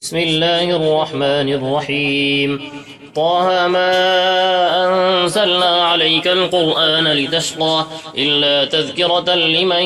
بسم الله الرحمن الرحيم. طه ما أنزلنا عليك القرآن لتشقى إلا تذكرة لمن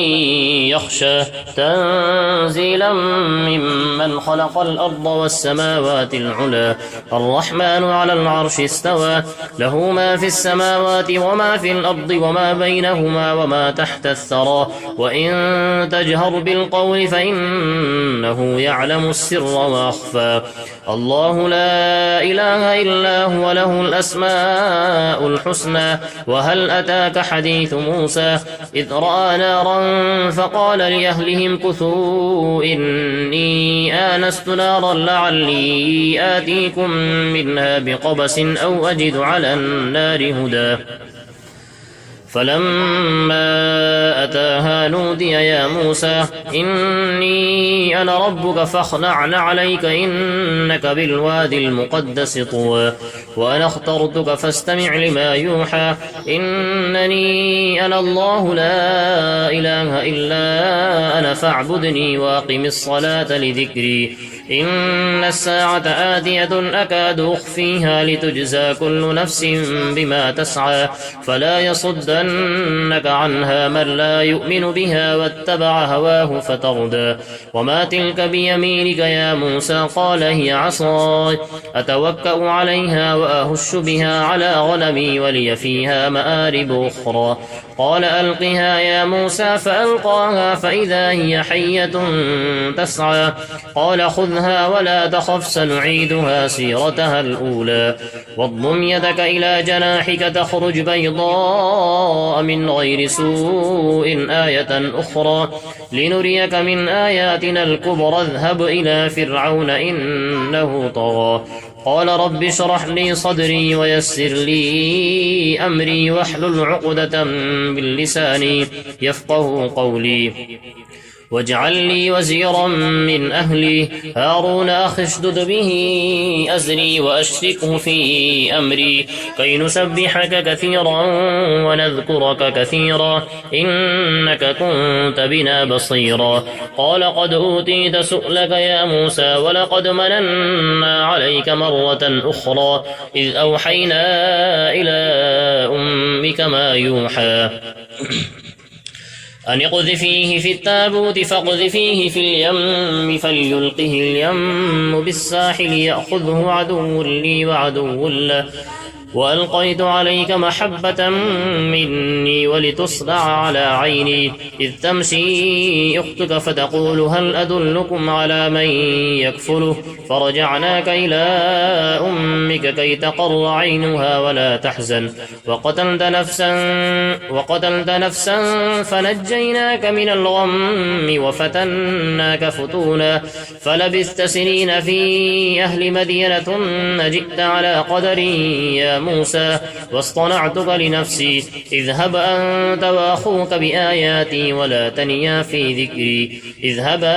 يخشى تنزيلا ممن خلق الأرض والسماوات العلى الرحمن على العرش استوى له ما في السماوات وما في الأرض وما بينهما وما تحت الثرى وإن تجهر بالقول فإنه يعلم السر وأخفى الله لا إله إلا هو له الأسماء الحسنى وهل أتاك حديث موسى إذ رأى نارا فقال لأهلهم كثوا إني آنست نارا لعلي آتيكم منها بقبس أو أجد على النار هدى فلما أتاها نودي يا موسى إني أنا ربك فاخلع عليك إنك بالوادي المقدس طوى وأنا اخترتك فاستمع لما يوحى إنني أنا الله لا إله إلا أنا فاعبدني وأقم الصلاة لذكري إن الساعة آتية أكاد أخفيها لتجزى كل نفس بما تسعى فلا يصدنك عنها من لا يؤمن بها واتبع هواه فتردى وما تلك بيمينك يا موسى قال هي عصاي أتوكأ عليها وأهش بها على غنمي ولي فيها مآرب أخرى قال ألقها يا موسى فألقاها فإذا هي حية تسعى قال خذها ولا تخف سنعيدها سيرتها الأولى واضم يدك إلى جناحك تخرج بيضاء من غير سوء آية أخرى لنريك من آياتنا الكبرى اذهب إلى فرعون إنه طغى قال رب اشرح لي صدري ويسر لي أمري واحلل عقدة من لساني يفقه قولي واجعل لي وزيرا من أهلي هارون أخي اشدد به أزري وأشركه في أمري كي نسبحك كثيرا ونذكرك كثيرا إنك كنت بنا بصيرا قال قد أوتيت سؤلك يا موسى ولقد مننا عليك مرة أخرى إذ أوحينا إلى أمك ما يوحى أن اقذفيه في التابوت فاقذفيه في اليم فليلقه اليم بالساحل يأخذه عدو لي وعدو له وألقيت عليك محبة مني ولتصنع على عيني إذ تمشي أختك فتقول هل أدلكم على من يكفله فرجعناك إلى أمك كي تقر عينها ولا تحزن وقتلت نفسا فنجيناك من الغم وفتناك فتونا فلبثت سنين في أهل مدينة ثم جئت على قدري يا موسى واصطنعتك لنفسي اذهب أنت وأخوك بآياتي ولا تنيا في ذكري اذهبا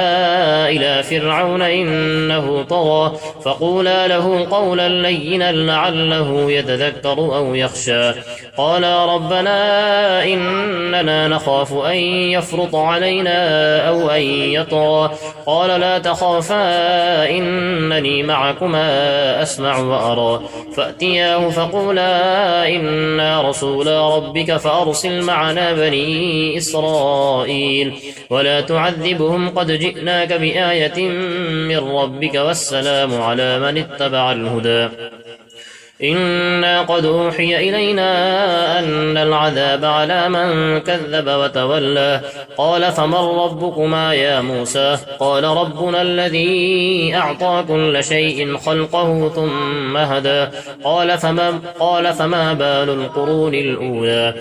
إلى فرعون إنه طغى فقولا له قولا لينا لعله يتذكر أو يخشى قالا ربنا إننا نخاف أن يفرط علينا أو أن يطغى قال لا تخافا إنني معكما أسمع وأرى فأتياه فقولا إنا رسولا ربك فأرسل معنا بني إسرائيل ولا تعذبهم قد جئناك بآية من ربك والسلام على من اتبع الهدى إنا قد أوحي إلينا أن العذاب على من كذب وتولى قال فمن ربكما يا موسى قال ربنا الذي أعطى كل شيء خلقه ثم هدى قال فما بال القرون الأولى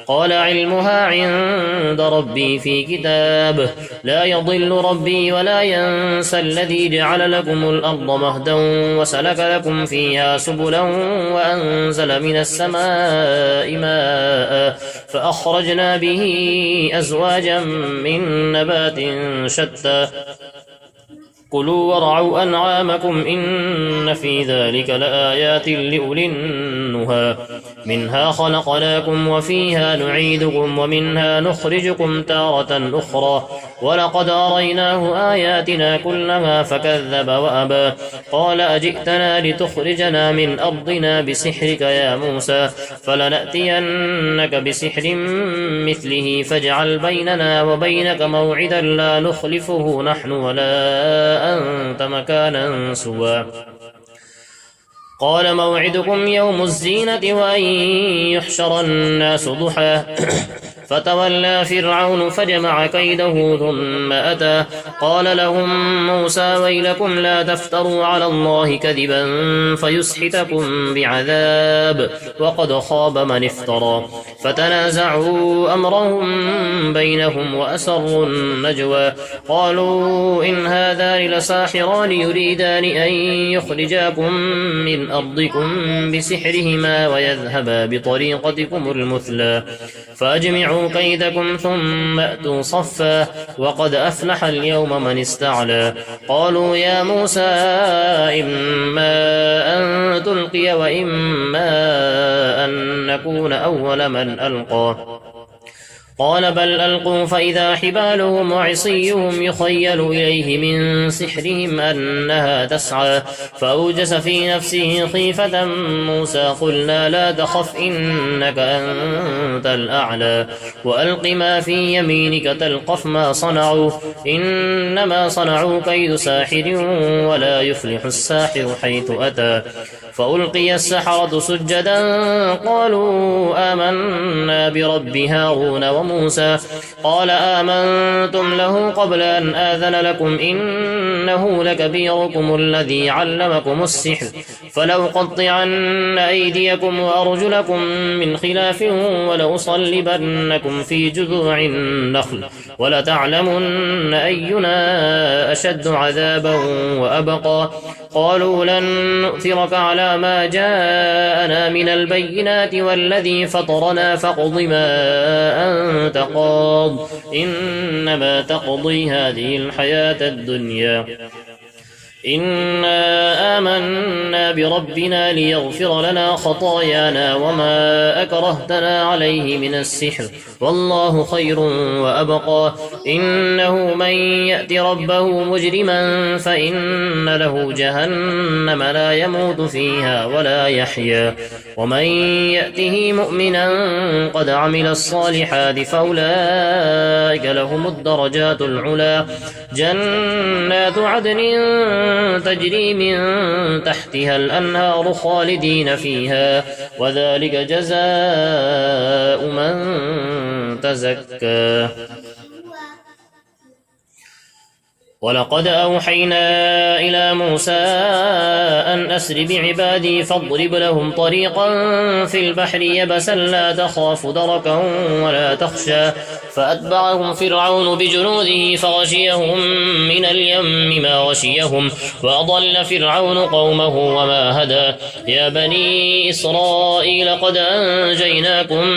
قال علمها عند ربي في كتاب لا يضل ربي ولا ينسى الذي جعل لكم الأرض مهدا وسلك لكم فيها سبلا وأنزل من السماء ماء فأخرجنا به أزواجا من نبات شتى كلوا وارعوا أنعامكم إن في ذلك لآيات لأولي النهى منها خلقناكم وفيها نعيدكم ومنها نخرجكم تارة أخرى ولقد أريناه آياتنا كلها فكذب وأبى قال أجئتنا لتخرجنا من أرضنا بسحرك يا موسى فلنأتينك بسحر مثله فاجعل بيننا وبينك موعدا لا نخلفه نحن ولا أنت مكانا سوى قال موعدكم يوم الزينة وأن يحشر الناس ضحى فتولى فرعون فجمع كيده ثم أتى قال لهم موسى ويلكم لا تفتروا على الله كذبا فيسحتكم بعذاب وقد خاب من افترى فتنازعوا أمرهم بينهم وأسروا النجوى قالوا إن هذان لساحران يريدان أن يخرجاكم من أرضكم بسحرهما ويذهبا بطريقتكم المثلى فأجمعوا كيدكم ثم أتوا صفا وقد أفلح اليوم من استعلى قالوا يا موسى إما أن تلقي وإما أن نكون أول من ألقى قال بل ألقوا فإذا حبالهم وعصيهم يخيل إليه من سحرهم أنها تسعى فأوجس في نفسه خيفة موسى قلنا لا تخف إنك أنت الأعلى وألق ما في يمينك تلقف ما صنعوا إنما صنعوا كيد ساحر ولا يفلح الساحر حيث أتى فألقي السحرة سجدا قالوا آمنا برب هارون وموسى قال آمنتم له قبل أن آذن لكم إنه لكبيركم الذي علمكم السحر فلو قطعن أيديكم وأرجلكم من خلاف ولأصلبنكم في جذوع النخل ولتعلمن أينا أشد عذابا وأبقى قالوا لن نؤثرك على ما جاءنا من البينات والذي فطرنا فاقض ما أنت قاض إنما تقضي هذه الحياة الدنيا إنا آمنا بربنا ليغفر لنا خطايانا وما أكرهتنا عليه من السحر والله خير وأبقى إنه من يأت ربه مجرما فإن له جهنم لا يموت فيها ولا يحيا ومن يأته مؤمنا قد عمل الصالحات فأولئك لهم الدرجات العلا جنات عدن تجري من تحتها الأنهار خالدين فيها وذلك جزاء من تزكى ولقد أوحينا إلى موسى أن أسر بعبادي فاضرب لهم طريقا في البحر يبسا لا تخاف دركا ولا تخشى فأتبعهم فرعون بجنوده فغشيهم من اليم ما غشيهم وأضل فرعون قومه وما هدى يا بني إسرائيل قد أنجيناكم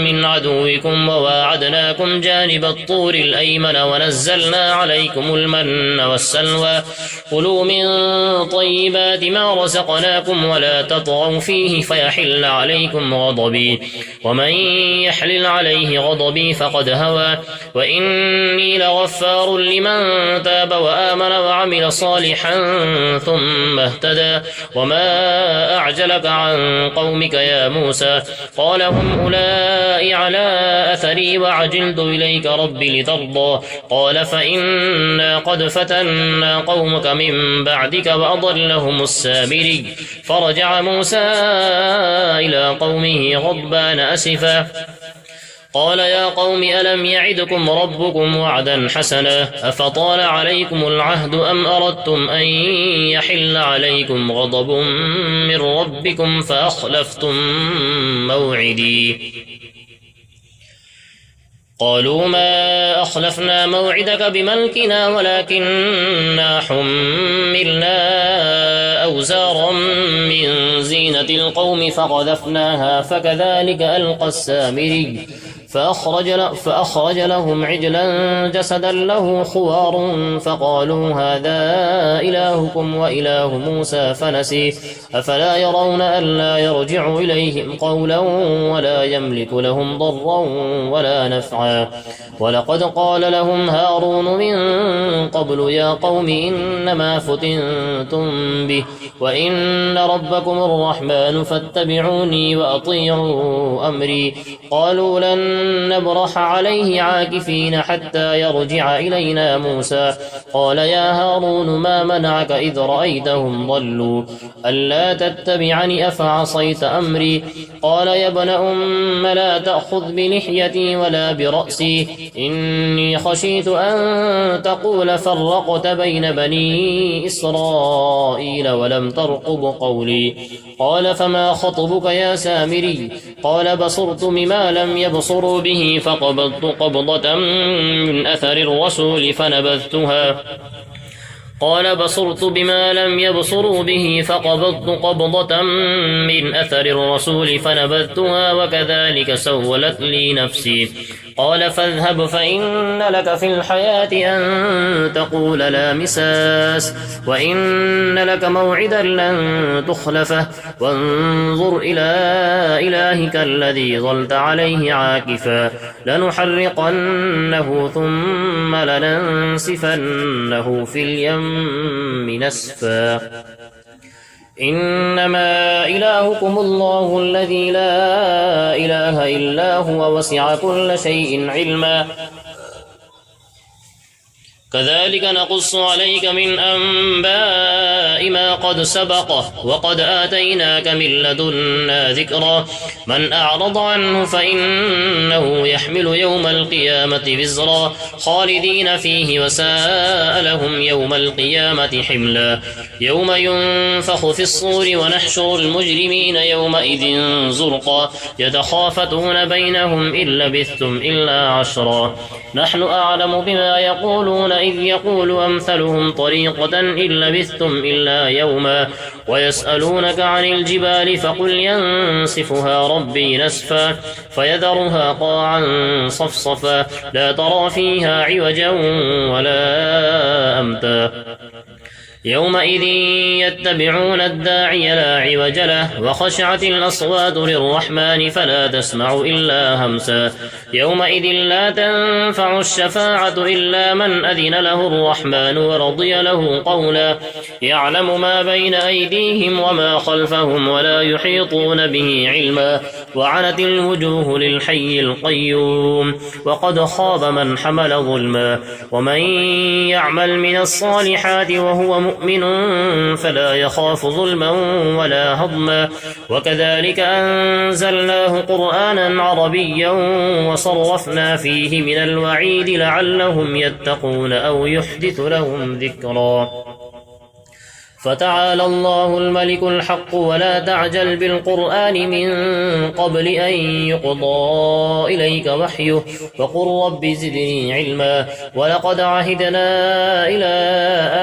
من عدوكم وواعدناكم جانب الطور الأيمن ونزلنا عليكم المن والسلوى كلوا من طيبات ما رزقناكم ولا تطغوا فيه فيحل عليكم غضبي ومن يحلل عليه غضبي فقد هوى وإني لغفار لمن تاب وآمن وعمل صالحا ثم اهتدى وما أعجلك عن قومك يا موسى قال هم أولئك على أثري وعجلت إليك ربي لترضى قال فإنا قد فتنا قومك من بعدك وأضلهم السامري فرجع موسى إلى قومه غضبان أسفا قال يا قوم ألم يعدكم ربكم وعدا حسنا أفطال عليكم العهد أم أردتم أن يحل عليكم غضب من ربكم فأخلفتم موعدي قالوا ما أخلفنا موعدك بملكنا ولكننا حملنا أوزارا من زينة القوم فقذفناها فكذلك ألقى السامري فأخرج لهم عجلا جسدا له خوار فقالوا هذا إلهكم وإله موسى فنسي أفلا يرون ألا يرجع إليهم قولا ولا يملك لهم ضرا ولا نفعا ولقد قال لهم هارون من قبل يا قوم إنما فتنتم به وإن ربكم الرحمن فاتبعوني وأطيعوا أمري قالوا لن نبرح عليه عاكفين حتى يرجع إلينا موسى قال يا هارون ما منعك إذ رأيتهم ضلوا ألا تتبعني أفعصيت أمري قال يا ابن أم لا تأخذ بلحيتي ولا برأسي إني خشيت أن تقول فرقت بين بني إسرائيل ولم ترقب قولي قال فما خطبك يا سامري قال بصرت بما لم يبصروا به فقبضت قبضة من أثر الرسول فنبذتها قال بصرت بما لم يبصروا به فقبضت قبضة من أثر الرسول فنبذتها وكذلك سولت لي نفسي قال فاذهب فإن لك في الحياة أن تقول لا مساس وإن لك موعدا لن تخلفه وانظر إلى إلهك الذي ظلت عليه عاكفا لنحرقنه ثم لننسفنه في اليم نسفا إنما إلهكم الله الذي لا إله إلا هو وسع كل شيء علما كذلك نقص عليك من أنباء ما قد سبقه وقد آتيناك من لدنا ذكرا من أعرض عنه فإنه يحمل يوم القيامة وزرا خالدين فيه وساء لهم يوم القيامة حملا يوم ينفخ في الصور ونحشر المجرمين يومئذ زرقا يتخافتون بينهم إن لبثتم إلا عشرا نحن أعلم بما يقولون إذ يقول أمثلهم طريقة إن لبثتم إلا يوما ويسألونك عن الجبال فقل ينسفها ربي نسفا فيذرها قاعا صفصفا لا ترى فيها عوجا ولا أمتا يومئذ يتبعون الداعي لا عوج له وخشعت الأصوات للرحمن فلا تسمع إلا همسا يومئذ لا تنفع الشفاعة إلا من أذن له الرحمن ورضي له قولا يعلم ما بين أيديهم وما خلفهم ولا يحيطون به علما وعنت الوجوه للحي القيوم وقد خاب من حمل ظلما ومن يعمل من الصالحات وهو مؤمن فلا يخاف ظلما ولا هضما وكذلك أنزلناه قرآنا عربيا وصرفنا فيه من الوعيد لعلهم يتقون أو يحدث لهم ذكرا فتعالى الله الملك الحق ولا تعجل بالقرآن من قبل أن يقضى إليك وحيه وقل رب زدني علما ولقد عهدنا إلى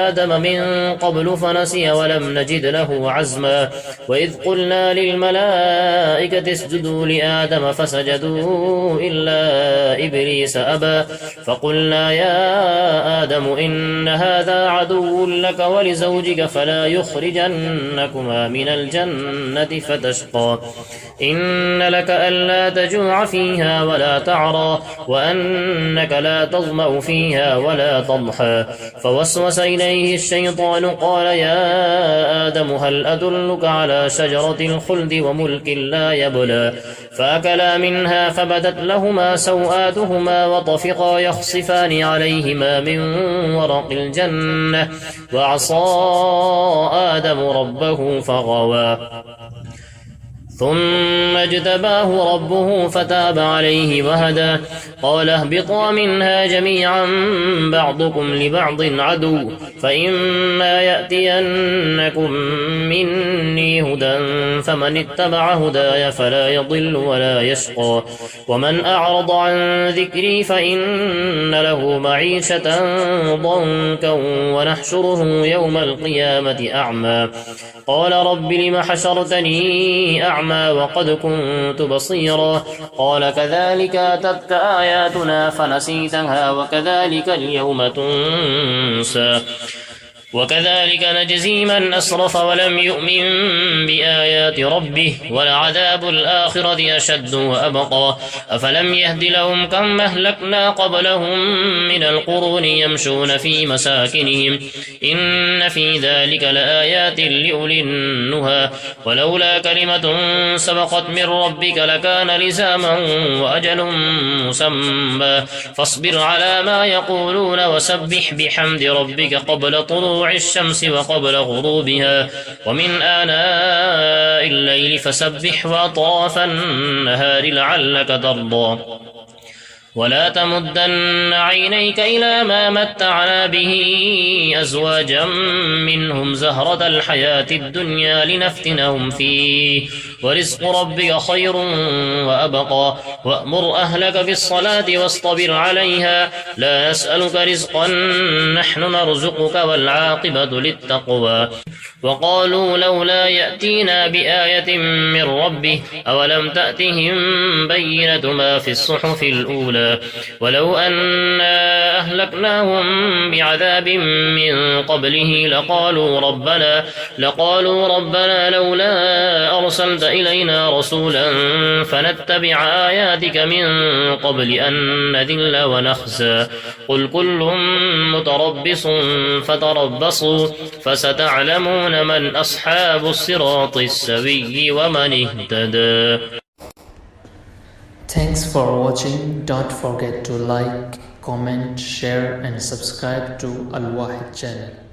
آدم من قبل فنسي ولم نجد له عزما وإذ قلنا للملائكة اسجدوا لآدم فسجدوا إلا إبليس أبى فقلنا يا آدم إن هذا عدو لك ولزوجك فلا يخرجنكما من الجنة فتشقى إن لك ألا تجوع فيها ولا تعرى وأنك لا تظمأ فيها ولا تضحى فوسوس إليه الشيطان قال يا آدم هل أدلك على شجرة الخلد وملك لا يبلى فأكلا منها فبدت لهما سوآتهما وطفقا يخصفان عليهما من ورق الجنة وعصى آدم ربه فغوى ثم اجتباه ربه فتاب عليه وهدى قال اهبطا منها جميعا بعضكم لبعض عدو فإما يأتينكم مني هدى فمن اتبع هداي فلا يضل ولا يشقى ومن أعرض عن ذكري فإن له معيشة ضنكا ونحشره يوم القيامة أعمى قال رب لم حشرتني أعمى أعمى وقد كنت بصيرا قال كذلك أتتك آياتنا فنسيتها وكذلك اليوم تنسى وكذلك نجزي من أسرف ولم يؤمن بآيات ربه ولعذاب الآخرة أشد وأبقى أفلم يهد لهم كم أهلكنا قبلهم من القرون يمشون في مساكنهم إن في ذلك لآيات لأولي النهى ولولا كلمة سبقت من ربك لكان لزاما وأجل مسمى فاصبر على ما يقولون وسبح بحمد ربك قبل طلوع الشمس وقبل غروبها ومن آناء الليل فسبح وأطراف النهار لعلك ترضى ولا تمدن عينيك إلى ما متعنا به أزواجا منهم زهرة الحياة الدنيا لنفتنهم فيه ورزق ربك خير وأبقى وأمر أهلك بالصلاة واصطبر عليها لا نسألك رزقا نحن نرزقك والعاقبة للتقوى وقالوا لولا يأتينا بآية من ربه أولم تأتهم بينة ما في الصحف الأولى ولو أنا أهلكناهم بعذاب من قبله لقالوا ربنا لولا أرسلت إلينا رسولا فنتبع آياتك من قبل أن نذل ونخزى قل كل متربص فتربصوا فستعلمون من أصحاب الصراط السوي ومن اهتدى. Thanks for watching. Don't forget to like, comment, share and subscribe to Al Wahid channel.